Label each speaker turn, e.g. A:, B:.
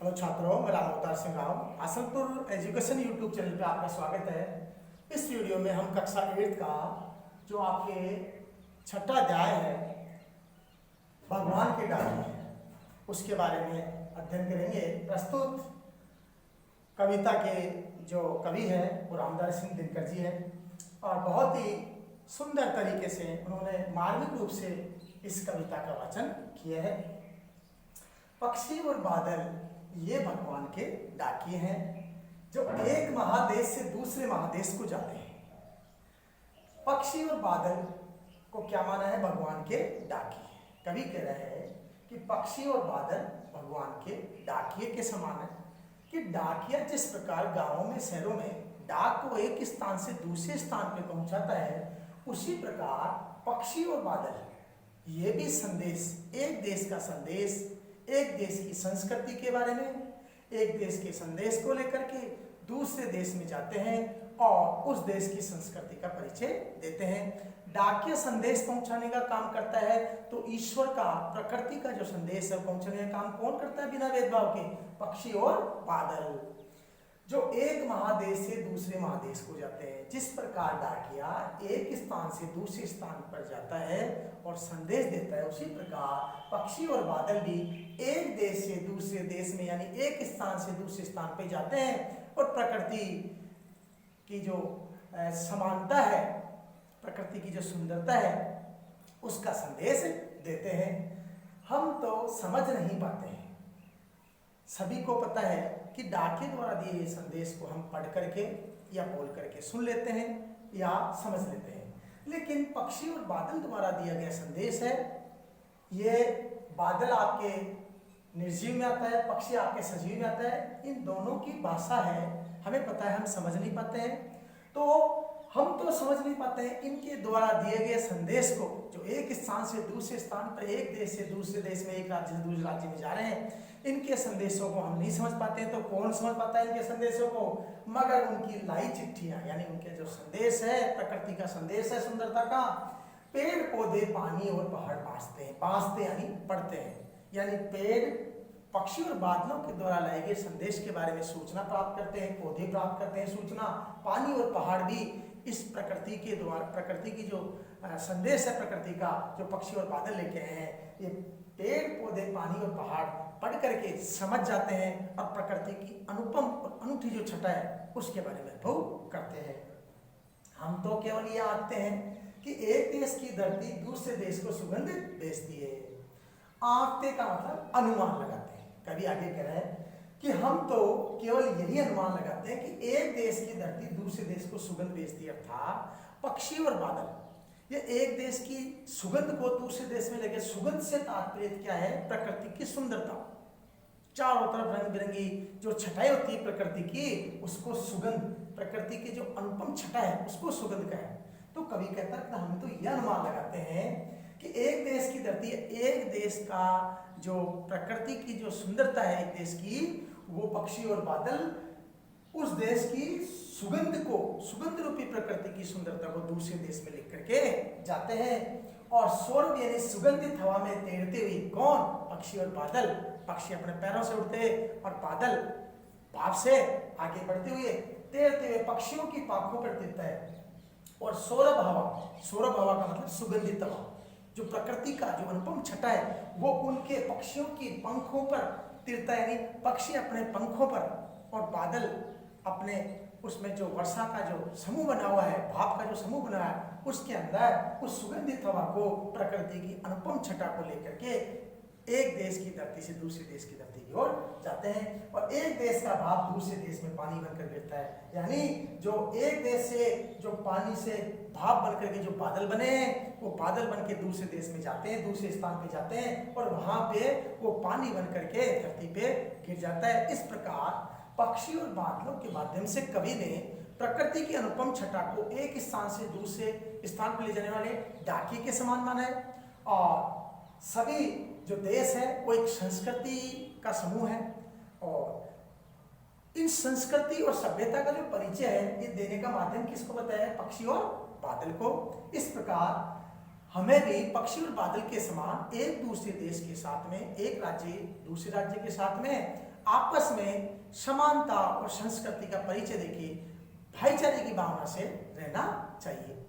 A: Hello छात्रों, मेरा नाम Avtar Singh Rao. Asanpur education YouTube channel पे आपका स्वागत है। इस वीडियो में हम कक्षा 8 का जो आपके छठा अध्याय है भगवान के डाली उसके बारे में अध्ययन करेंगे। प्रस्तुत कविता के जो कवि हैं वो रामधारी सिंह दिनकर जी हैं और बहुत ही सुंदर तरीके से उन्होंने मार्मिक रूप से इस कविता का वाचन किया है। पक्षी और बादल ये भगवान के डाकिए हैं जो एक महादेश से दूसरे महादेश को जाते हैं। पक्षी और बादल को क्या माना है? भगवान के डाकिए। कवि कह रहे हैं कि पक्षी और बादल भगवान के डाकिए के समान है कि डाकिया जिस प्रकार गांवों में, शहरों में डाक को एक स्थान से दूसरे स्थान पर पहुंचाता है, उसी प्रकार पक्षी और बादल ये भी संदेश, एक देश का संदेश, एक देश की संस्कृति के बारे में, एक देश के संदेश को लेकर के दूसरे देश में जाते हैं और उस देश की संस्कृति का परिचय देते हैं। डाकिया संदेश पहुंचाने का काम करता है, तो ईश्वर का, प्रकृति का जो संदेश है पहुंचाने का काम कौन करता है बिना भेदभाव के? पक्षी और बादल, जो एक महादेश से दूसरे महादेश को जाते हैं। जिस प्रकार डाकिया एक स्थान से दूसरे स्थान पर जाता है और संदेश देता है, उसी प्रकार पक्षी और बादल भी एक देश से दूसरे देश में, यानी एक स्थान से दूसरे स्थान पर जाते हैं और प्रकृति की जो समानता है, प्रकृति की जो सुंदरता है, उसका संदेश देते हैं। हम तो समझ नहीं पाते हैं। सभी को पता है कि डाकिये द्वारा दिए संदेश को हम पढ़ करके या बोल करके सुन लेते हैं या समझ लेते हैं, लेकिन पक्षी और बादल द्वारा दिया गया संदेश है, ये बादल आपके निर्जीव में आता है, पक्षी आपके सजीव में आता है। इन दोनों की भाषा है, हमें पता है, हम समझ नहीं पाते हैं। तो हम तो समझ नहीं पाते हैं इनके द्वारा दिए गए संदेश को, जो एक स्थान से दूसरे स्थान पर, एक देश से दूसरे देश में, एक राज्य से दूसरे राज्य में जा रहे हैं, इनके संदेशों को हम नहीं समझ पाते हैं। तो कौन समझ पाता है इनके संदेशों को? मगर उनकी लाई चिट्ठियां, यानी उनके जो संदेश है, प्रकृति का संदेश है, सुंदरता का, पेड़ पौधे, पानी और पहाड़ बांसते यानी पढ़ते हैं। यानी पेड़, पक्षी और बादलों के द्वारा लाए गए संदेश के बारे में सूचना प्राप्त करते हैं, पौधे प्राप्त करते हैं सूचना, पानी और पहाड़ भी इस प्रकृति के द्वारा, प्रकृति की जो संदेश है, प्रकृति का जो पक्षी और बादल लेके आए हैं, ये पेड़ पौधे, पानी और पहाड़ पढ़ करके समझ जाते हैं और प्रकृति की अनुपम और अनूठी जो छटा है उसके बारे में अनुभव करते हैं। हम तो केवल ये आंकते हैं कि एक देश की धरती दूसरे देश को सुगंध भेजती है। आंकते का मतलब अनुमान लगाते हैं। कभी आगे कह रहे हैं कि हम तो केवल यही अनुमान लगाते हैं कि एक देश की धरती दूसरे देश को सुगंध भेजती है, अर्थात पक्षी और बादल ये एक देश की सुगंध को दूसरे देश में लेकर, सुगंध से तात्पर्य क्या है? प्रकृति की सुंदरता, चारों तरफ रंग बिरंगी जो छटाई होती है प्रकृति की, उसको सुगंध, प्रकृति की जो अनुपम छटा है उसको सुगंध का है। तो कवि कहता है हम तो यह अनुमान लगाते हैं कि एक देश की धरती, एक देश का जो प्रकृति की जो सुंदरता है एक देश की, वो पक्षी और बादल उस देश की सुगंध को, सुगंध रूपी प्रकृति की सुंदरता को दूसरे देश में लेकर के जाते हैं। और सौरभ यानी सुगंधित हवा में तैरते हुए कौन? पक्षी और बादल। पक्षी अपने पैरों से उड़ते और बादल भाप से आगे बढ़ते हुए, तैरते हुए पक्षियों की पाखों पर तैरता है। और सौरभ हवा का मतलब सुगंधित हवा, जो प्रकृति का जो अनुपम छटा है वो उनके पक्षियों की पंखों पर तिरता, यानी पक्षी अपने पंखों पर और बादल अपने उसमें जो वर्षा का जो समूह बना हुआ है, भाप का जो समूह बना है, उसके अंदर उस सुगंधित हवा को, प्रकृति की अनुपम छटा को लेकर के एक देश की धरती से दूसरे देश की धरती की ओर जाते हैं। और एक देश का भाप दूसरे देश में पानी बनकर गिरता है, यानी जो एक देश से जो पानी से भाप बनकर के जो बादल बने हैं, वो बादल बन के दूसरे देश में जाते हैं, दूसरे स्थान पे जाते हैं और वहां पे वो पानी बन करके धरती पे गिर जाता है। इस प्रकार पक्षी और बादलों के माध्यम से कवि ने प्रकृति की अनुपम छटा को एक स्थान से दूसरे स्थान पर ले जाने वाले डाकिये के समान माना है। और सभी जो देश है वो एक संस्कृति का समूह है और इन संस्कृति और सभ्यता का जो परिचय है ये देने का माध्यम किसको बताया है? पक्षी और बादल को। इस प्रकार हमें भी पक्षी और बादल के समान एक दूसरे देश के साथ में, एक राज्य दूसरे राज्य के साथ में आपस में समानता और संस्कृति का परिचय देके भाईचारे की भावना से रहना चाहिए।